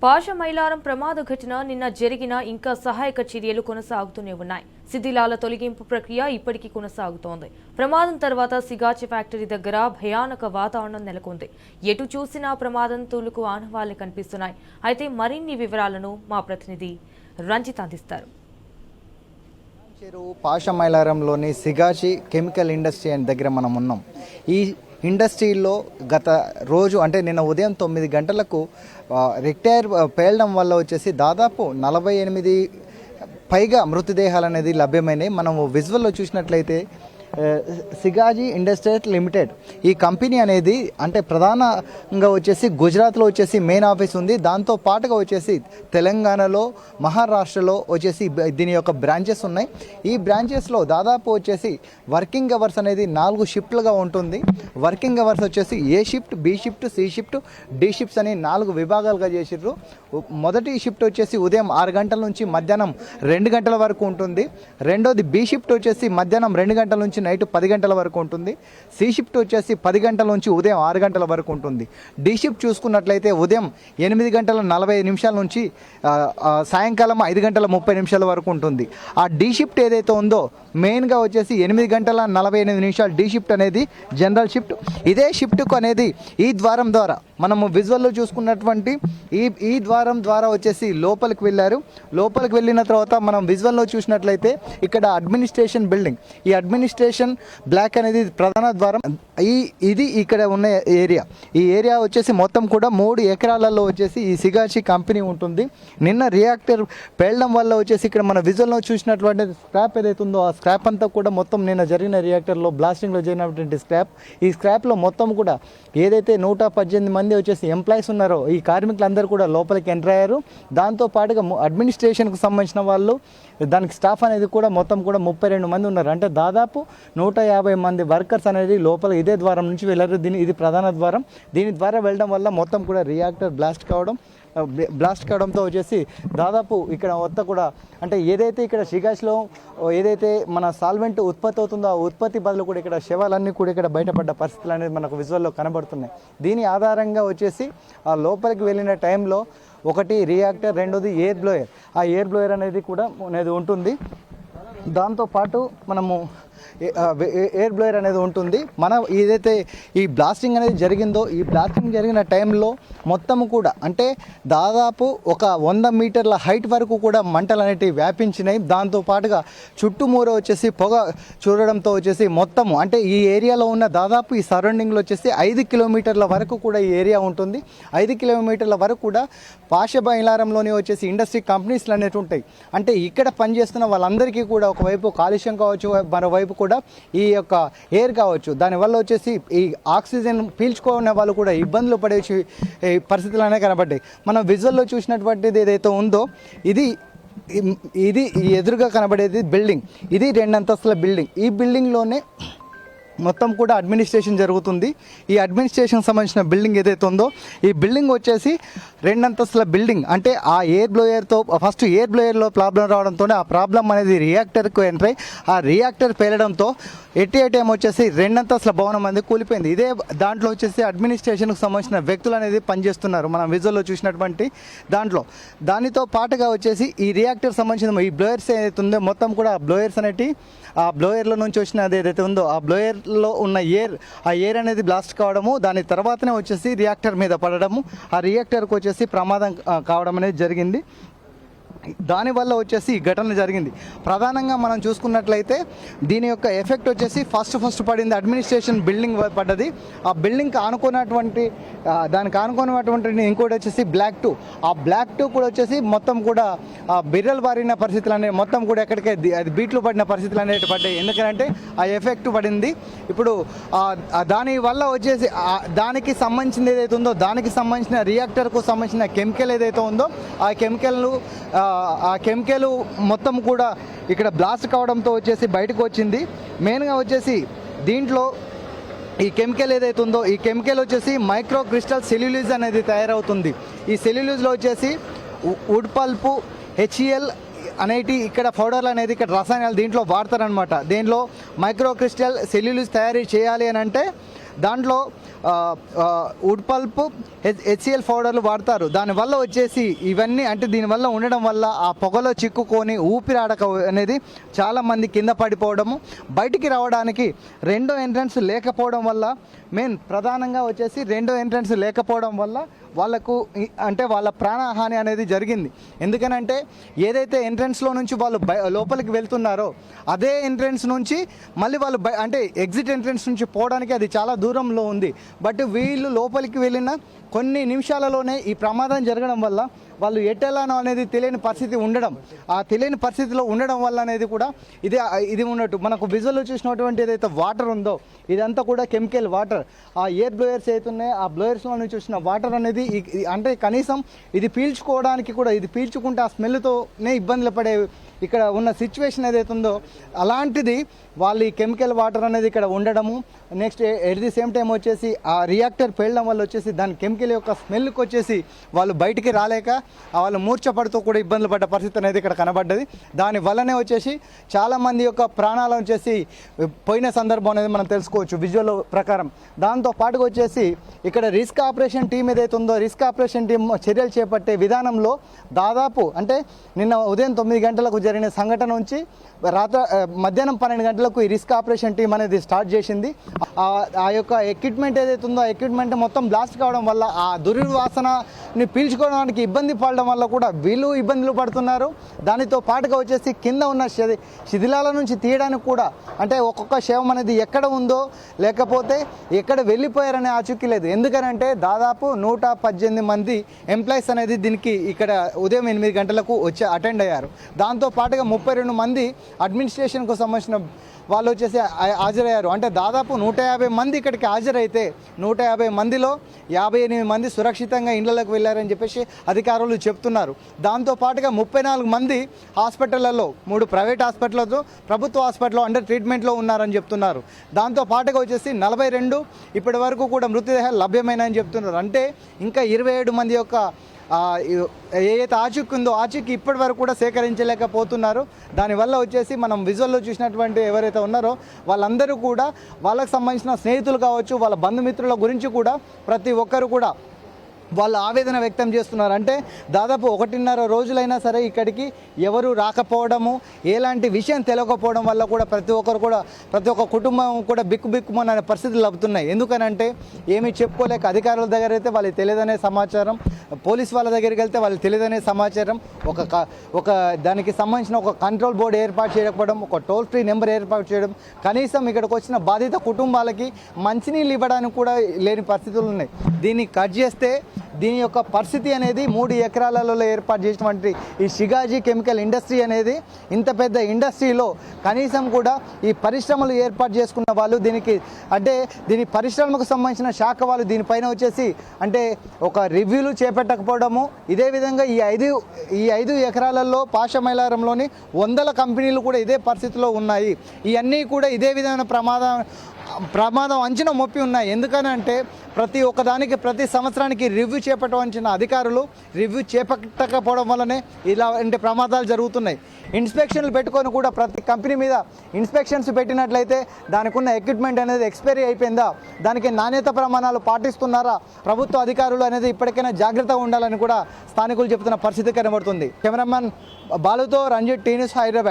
పాశమైలారం ప్రమాద ఘటన నిన్న జరిగిన ఇంకా సహాయక చర్యలు కొనసాగుతూనే ఉన్నాయి. శిథిలాల తొలగింపు ప్రక్రియ ఇప్పటికీ కొనసాగుతోంది. ప్రమాదం తర్వాత సిగాచి ఫ్యాక్టరీ దగ్గర భయానక వాతావరణం నెలకొంది. ఎటు చూసినా ప్రమాదం తూలుకు ఆనవాళ్లు కనిపిస్తున్నాయి. అయితే మరిన్ని వివరాలను మా ప్రతినిధి రంజిత్ అందిస్తారు. పాశమైలారంలోని సిగాచి కెమికల్ ఇండస్ట్రీ దగ్గర మనం ఉన్నాం. ఈ ఇండస్ట్రీలో గత రోజు అంటే నిన్న ఉదయం 9 గంటలకు రెక్టైర్ పేలడం వల్ల వచ్చేసి దాదాపు 48 పైగా మృతదేహాలు అనేది లభ్యమైనాయి. మనము విజువల్లో చూసినట్లయితే సిగాజీ ఇండస్ట్రీస్ లిమిటెడ్ ఈ కంపెనీ అనేది అంటే ప్రధానంగా వచ్చేసి గుజరాత్లో వచ్చేసి మెయిన్ ఆఫీస్ ఉంది. దాంతో పాటుగా వచ్చేసి తెలంగాణలో, మహారాష్ట్రలో వచ్చేసి దీని యొక్క బ్రాంచెస్ ఉన్నాయి. ఈ బ్రాంచెస్లో దాదాపు వచ్చేసి వర్కింగ్ అవర్స్ అనేది 4 షిఫ్ట్లుగా ఉంటుంది. వర్కింగ్ అవర్స్ వచ్చేసి A shift, B shift, C shift, D shifts అని 4 విభాగాలుగా చేసిర్రు. మొదటి షిఫ్ట్ వచ్చేసి ఉదయం 6 గంటల నుంచి మధ్యాహ్నం 2 గంటల వరకు ఉంటుంది. రెండోది బి షిఫ్ట్ వచ్చేసి మధ్యాహ్నం 2 గంటల నుంచి నైట్ 10 గంటల వరకు ఉంటుంది. సి షిఫ్ట్ వచ్చేసి 10 గంటల నుంచి ఉదయం 6 గంటల వరకు ఉంటుంది. డి షిఫ్ట్ చూసుకున్నట్లయితే ఉదయం 8 గంటల 45 నిమిషాల నుంచి సాయంకాలం 5 గంటల 30 నిమిషాల వరకు ఉంటుంది. ఆ డి షిఫ్ట్ ఏదైతే ఉందో మెయిన్గా వచ్చేసి 8 గంటల 48 నిమిషాలు డి షిఫ్ట్ అనేది జనరల్ షిఫ్ట్. ఇదే షిఫ్ట్కు అనేది ఈ ద్వారం ద్వారా మనము విజువల్లో చూసుకున్నటువంటి ఈ ద్వారం ద్వారా వచ్చేసి లోపలికి వెళ్ళారు. లోపలికి వెళ్ళిన తర్వాత మనం విజువల్లో చూసినట్లయితే ఇక్కడ అడ్మినిస్ట్రేషన్ బిల్డింగ్, ఈ అడ్మినిస్ట్రేషన్ బ్లాక్ అనేది ప్రధాన ద్వారం. ఇది ఇక్కడ ఉన్న ఏరియా. ఈ ఏరియా వచ్చేసి మొత్తం కూడా 3 ఎకరాలలో వచ్చేసి ఈ సిగాచి కంపెనీ ఉంటుంది. నిన్న రియాక్టర్ పేలడం వల్ల వచ్చేసి ఇక్కడ మన విజువల్లో చూసినటువంటి స్క్రాప్ ఏదైతే ఉందో ఆ స్క్రాప్ అంతా కూడా మొత్తం నిన్న జరిగిన రియాక్టర్లో బ్లాస్టింగ్లో జరిగినటువంటి స్క్రాప్. ఈ స్క్రాప్లో మొత్తం కూడా ఏదైతే 118 మంది వచ్చేసి ఎంప్లాయీస్ ఉన్నారో ఈ కార్మికులందరూ కూడా లోపలికి ఎంటర్ అయ్యారు. దాంతో పాటుగా అడ్మినిస్ట్రేషన్కి సంబంధించిన వాళ్ళు, దానికి స్టాఫ్ అనేది కూడా మొత్తం కూడా 32 మంది ఉన్నారు. అంటే దాదాపు 150 మంది వర్కర్స్ అనేది లోపల ఇదే ద్వారం నుంచి వెళ్ళారు. ఇది ప్రధాన ద్వారం. దీని ద్వారా వెళ్ళడం వల్ల మొత్తం కూడా రియాక్టర్ బ్లాస్ట్ కావడంతో వచ్చేసి దాదాపు ఇక్కడ మొత్తం కూడా అంటే ఏదైతే ఇక్కడ సిగాచ్లో ఏదైతే మన సాల్వెంట్ ఉత్పత్తి అవుతుందో ఆ ఉత్పత్తి బదులు కూడా ఇక్కడ శవాలన్నీ కూడా ఇక్కడ బయటపడ్డ పరిస్థితులు అనేది మనకు విజువల్లో కనబడుతున్నాయి. దీని ఆధారంగా వచ్చేసి ఆ లోపలికి వెళ్ళిన టైంలో ఒకటి రియాక్టర్, రెండోది ఎయిర్ బ్లోయర్. ఆ ఎయిర్ బ్లోయర్ అనేది కూడా అనేది ఉంటుంది. దాంతోపాటు మనము ఎయిర్ బ్లోయర్ అనేది ఉంటుంది. ఏదైతే ఈ బ్లాస్టింగ్ అనేది జరిగిందో ఈ బ్లాస్టింగ్ జరిగిన టైంలో మొత్తము కూడా అంటే దాదాపు ఒక 100 మీటర్ల హైట్ వరకు కూడా మంటలు అనేటివి వ్యాపించినాయి. దాంతోపాటుగా చుట్టుమూర వచ్చేసి పొగ చూడడంతో వచ్చేసి మొత్తము అంటే ఈ ఏరియాలో ఉన్న దాదాపు ఈ సరౌండింగ్లో వచ్చేసి 5 కిలోమీటర్ల వరకు కూడా ఈ ఏరియా ఉంటుంది. 5 కిలోమీటర్ల వరకు కూడా పాశమైలారంలోని వచ్చేసి ఇండస్ట్రీ కంపెనీస్లు అనేవి ఉంటాయి. అంటే ఇక్కడ పనిచేస్తున్న వాళ్ళందరికీ కూడా ఒకవైపు కాలుష్యం కావచ్చు, మరోవైపు కూడా ఈ యొక్క ఎయిర్ కావచ్చు, దానివల్ల వచ్చేసి ఈ ఆక్సిజన్ పీల్చుకునే వాళ్ళు కూడా ఇబ్బందులు పడే పరిస్థితులు అనేవి కనబడ్డాయి. మనం విజువల్లో చూసినటువంటిది ఏదైతే ఉందో ఇది ఎదురుగా కనబడేది బిల్డింగ్. ఇది 2 అంతస్తుల బిల్డింగ్. ఈ బిల్డింగ్లోనే మొత్తం కూడా అడ్మినిస్ట్రేషన్ జరుగుతుంది. ఈ అడ్మినిస్ట్రేషన్ సంబంధించిన బిల్డింగ్ ఏదైతే ఉందో ఈ బిల్డింగ్ వచ్చేసి 2 అంతస్తుల బిల్డింగ్. అంటే ఆ ఎయిర్ బ్లోయర్తో ఫస్ట్ ఎయిర్ బ్లోయర్లో ప్రాబ్లం రావడంతోనే ఆ ప్రాబ్లం అనేది రియాక్టర్కు ఎంటర్ అయ్యి ఆ రియాక్టర్ పేలడంతో టైం వచ్చేసి 2 అంతస్తుల భవనం అనేది కూలిపోయింది. ఇదే దాంట్లో వచ్చేసి అడ్మినిస్ట్రేషన్కు సంబంధించిన వ్యక్తులు అనేది పనిచేస్తున్నారు మనం విజువల్లో చూసినటువంటి దాంట్లో. దానితో పాటుగా వచ్చేసి ఈ రియాక్టర్ సంబంధించిన ఈ బ్లోయర్స్ ఏదైతే ఉందో మొత్తం కూడా బ్లోయర్స్ అనేవి ఆ బ్లోయర్ల నుంచి వచ్చినది ఏదైతే ఉందో ఆ బ్లోయర్లో ఉన్న ఆ ఎయిర్ అనేది బ్లాస్ట్ కావడము, దాని తర్వాతనే వచ్చేసి రియాక్టర్ మీద పడడము, ఆ రియాక్టర్కి వచ్చేసి ప్రమాదం కావడం అనేది జరిగింది. దానివల్ల వచ్చేసి ఈ ఘటన జరిగింది. ప్రధానంగా మనం చూసుకున్నట్లయితే దీని యొక్క ఎఫెక్ట్ వచ్చేసి ఫస్ట్ పడింది అడ్మినిస్ట్రేషన్ బిల్డింగ్ పడ్డది. ఆ బిల్డింగ్కి దానికి ఆనుకున్నటువంటి ఇంకోటి వచ్చేసి బ్లాక్ 2. ఆ బ్లాక్ 2 కూడా వచ్చేసి మొత్తం కూడా బిర్రలు బారిన పరిస్థితులు అనేవి మొత్తం కూడా ఎక్కడికే అది బీట్లు పడిన పరిస్థితులు అనేవి పడ్డాయి. ఎందుకంటే ఆ ఎఫెక్ట్ పడింది. ఇప్పుడు దానివల్ల వచ్చేసి దానికి సంబంధించింది ఏదైతే ఉందో దానికి సంబంధించిన రియాక్టర్కు సంబంధించిన కెమికల్ ఏదైతే ఉందో ఆ కెమికల్ మొత్తం కూడా ఇక్కడ బ్లాస్ట్ కావడంతో వచ్చేసి బయటకు వచ్చింది. మెయిన్గా వచ్చేసి దీంట్లో ఈ కెమికల్ ఏదైతే ఉందో ఈ కెమికల్ వచ్చేసి మైక్రో క్రిస్టల్ సెల్యులోజ్ అనేది తయారవుతుంది. ఈ సెల్యులోజ్లో వచ్చేసి వుడ్ పల్పు, HCl అనేటి ఇక్కడ పౌడర్లు అనేది ఇక్కడ రసాయనాలు దీంట్లో వాడతారనమాట. దీంట్లో మైక్రో క్రిస్టల్ సెల్యులోజ్ తయారీ చేయాలి అని అంటే దాంట్లో వుడ్ పల్ప్ హెచ్సిఎల్ పౌడర్లు వాడతారు. దానివల్ల వచ్చేసి ఇవన్నీ అంటే దీనివల్ల ఉండడం వల్ల ఆ పొగలో చిక్కుకొని ఊపిరాడక అనేది చాలామంది కింద పడిపోవడము, బయటికి రావడానికి రెండో ఎంట్రన్స్ లేకపోవడం వల్ల, మెయిన్ ప్రధానంగా వచ్చేసి రెండో ఎంట్రన్స్ లేకపోవడం వల్ల వాళ్ళకు అంటే వాళ్ళ ప్రాణహాని అనేది జరిగింది. ఎందుకనంటే ఏదైతే ఎంట్రన్స్లో నుంచి వాళ్ళు లోపలికి వెళ్తున్నారో అదే ఎంట్రన్స్ నుంచి మళ్ళీ వాళ్ళు అంటే ఎగ్జిట్ ఎంట్రన్స్ నుంచి పోవడానికి అది చాలా దూరంలో ఉంది. బట్ వీళ్ళు లోపలికి వెళ్ళిన కొన్ని నిమిషాలలోనే ఈ ప్రమాదం జరగడం వల్ల వాళ్ళు ఎట్టెలానో అనేది తెలియని పరిస్థితి ఉండడం, ఆ తెలియని పరిస్థితిలో ఉండడం వల్ల అనేది కూడా ఇది ఉన్నట్టు మనకు విజువల్లో చూసినటువంటి ఏదైతే వాటర్ ఉందో ఇదంతా కూడా కెమికల్ వాటర్. ఆ ఎయిర్ బ్లోయర్స్ అవుతున్నాయి, ఆ బ్లోయర్స్లో నుంచి వచ్చిన వాటర్ అనేది అంటే కనీసం ఇది పీల్చుకోవడానికి కూడా, ఇది పీల్చుకుంటే ఆ స్మెల్తోనే ఇబ్బందులు పడే ఇక్కడ ఉన్న సిచ్యువేషన్ ఏదైతే ఉందో అలాంటిది వాళ్ళు ఈ కెమికల్ వాటర్ అనేది ఇక్కడ ఉండడము. Next at the same time వచ్చేసి ఆ రియాక్టర్ పేలడం వల్ల వచ్చేసి దాని కెమికల్ యొక్క స్మెల్కి వచ్చేసి వాళ్ళు బయటికి రాలేక వాళ్ళు మూర్ఛపడుతూ కూడా ఇబ్బందులు పడ్డ పరిస్థితి అనేది ఇక్కడ కనబడ్డది. దాని వల్లనే వచ్చేసి చాలామంది యొక్క ప్రాణాలు వచ్చేసి పోయిన సందర్భం అనేది మనం తెలుసుకోవచ్చు విజువల్ ప్రకారం. దాంతో పాటుగా వచ్చేసి ఇక్కడ రిస్క్ ఆపరేషన్ టీం ఏదైతే ఉందో రిస్క్ ఆపరేషన్ టీం చర్యలు చేపట్టే విధానంలో దాదాపు అంటే నిన్న ఉదయం 9 గంటలకు జరిగిన సంఘటన నుంచి మధ్యాహ్నం 12 గంటలకు ఈ రిస్క్ ఆపరేషన్ టీం అనేది స్టార్ట్ చేసింది. ఆ యొక్క ఎక్విప్మెంట్ ఏదైతే ఉందో ఆ ఎక్విప్మెంట్ మొత్తం బ్లాస్ట్ కావడం వల్ల ఆ దుర్వాసనని పీల్చుకోవడానికి ఇబ్బంది పడడం వల్ల కూడా వీళ్ళు ఇబ్బందులు పడుతున్నారు. దానితో పాటుగా వచ్చేసి కింద ఉన్న శిథిలాల నుంచి తీయడానికి కూడా అంటే ఒక్కొక్క శవం అనేది ఎక్కడ ఉందో లేకపోతే ఎక్కడ వెళ్ళిపోయారనే ఆచూకీ లేదు. ఎందుకనంటే దాదాపు 118 మంది ఎంప్లాయీస్ అనేది దీనికి ఇక్కడ ఉదయం 8 గంటలకు వచ్చి అటెండ్ అయ్యారు. దాంతో పాటుగా 32 మంది అడ్మినిస్ట్రేషన్కు సంబంధించిన వాళ్ళు వచ్చేసి హాజరయ్యారు. అంటే దాదాపు 150 మంది ఇక్కడికి హాజరైతే 150 మందిలో 58 మంది సురక్షితంగా ఇళ్లలోకి వెళ్ళారని చెప్పేసి అధికారులు చెప్తున్నారు. దాంతోపాటుగా 34 మంది హాస్పిటళ్లలో 3 ప్రైవేట్ హాస్పిటల్లో ప్రభుత్వ హాస్పిటల్లో అండర్ ట్రీట్మెంట్లో ఉన్నారని చెప్తున్నారు. దాంతోపాటుగా వచ్చేసి 42 ఇప్పటి వరకు కూడా మృతదేహాలు లభ్యమైనాయని చెప్తున్నారు. అంటే ఇంకా 27 మంది యొక్క ఏదైతే ఆచూకీ ఉందో ఆచూకీ ఇప్పటి వరకు కూడా సేకరించలేకపోతున్నారు. దానివల్ల వచ్చేసి మనం విజువల్లో చూసినటువంటి ఎవరైతే ఉన్నారో వాళ్ళందరూ కూడా వాళ్ళకి సంబంధించిన స్నేహితులు కావచ్చు, వాళ్ళ బంధుమిత్రుల గురించి కూడా ప్రతి ఒక్కరు కూడా వాళ్ళు ఆవేదన వ్యక్తం చేస్తున్నారు. అంటే దాదాపు 1.5 రోజులైనా సరే ఇక్కడికి ఎవరు రాకపోవడము, ఎలాంటి విషయం తెలియకపోవడం వల్ల కూడా ప్రతి ఒక్క కుటుంబం కూడా బిక్కుమనే పరిస్థితులు లభుతున్నాయి. ఎందుకనంటే ఏమీ చెప్పుకోలేక అధికారుల దగ్గర అయితే వాళ్ళకి తెలియదనే సమాచారం, పోలీస్ వాళ్ళ దగ్గరికి వెళ్తే వాళ్ళకి తెలియదనే సమాచారం, ఒక దానికి సంబంధించిన ఒక కంట్రోల్ బోర్డు ఏర్పాటు చేయకపోవడం, ఒక టోల్ ఫ్రీ నెంబర్ ఏర్పాటు చేయడం, కనీసం ఇక్కడికి వచ్చిన బాధిత కుటుంబాలకి మంచినీళ్ళు ఇవ్వడానికి కూడా లేని పరిస్థితులు ఉన్నాయి. దీన్ని కట్ చేస్తే దీని యొక్క పరిస్థితి అనేది 3 ఎకరాలలో ఏర్పాటు చేసినటువంటి ఈ షిగాజీ కెమికల్ ఇండస్ట్రీ అనేది ఇంత పెద్ద ఇండస్ట్రీలో కనీసం కూడా ఈ పరిశ్రమలు ఏర్పాటు చేసుకున్న వాళ్ళు దీని పరిశ్రమకు సంబంధించిన శాఖ వాళ్ళు దీనిపైన వచ్చేసి అంటే ఒక రివ్యూలు చేపట్టకపోవడము. ఇదే విధంగా ఈ 5 ఎకరాలలో పాషమైలారంలోని 100 కంపెనీలు కూడా ఇదే పరిస్థితిలో ఉన్నాయి. ఇవన్నీ కూడా ఇదే విధమైన ప్రమాదం అంచనా మొప్పి ఉన్నాయి. ఎందుకనంటే ప్రతి సంవత్సరానికి రివ్యూ చేపట్టవలసిన అధికారులు రివ్యూ చేపట్టకపోవడం వల్లనే ఇలాంటి ప్రమాదాలు జరుగుతున్నాయి. ఇన్స్పెక్షన్లు పెట్టుకొని కూడా ప్రతి కంపెనీ మీద ఇన్స్పెక్షన్స్ పెట్టినట్లయితే దానికి ఉన్న ఎక్విప్మెంట్ అనేది ఎక్స్పైరీ అయిపోయిందా, దానికి నాణ్యత ప్రమాణాలు పాటిస్తున్నారా ప్రభుత్వ అధికారులు అనేది ఇప్పటికైనా జాగ్రత్తగా ఉండాలని కూడా స్థానికులు చెబుతున్న పరిస్థితి కనబడుతుంది. కెమెరామ్యాన్ బాలుతో రంజిత్, టీ న్యూస్, హైదరాబాద్.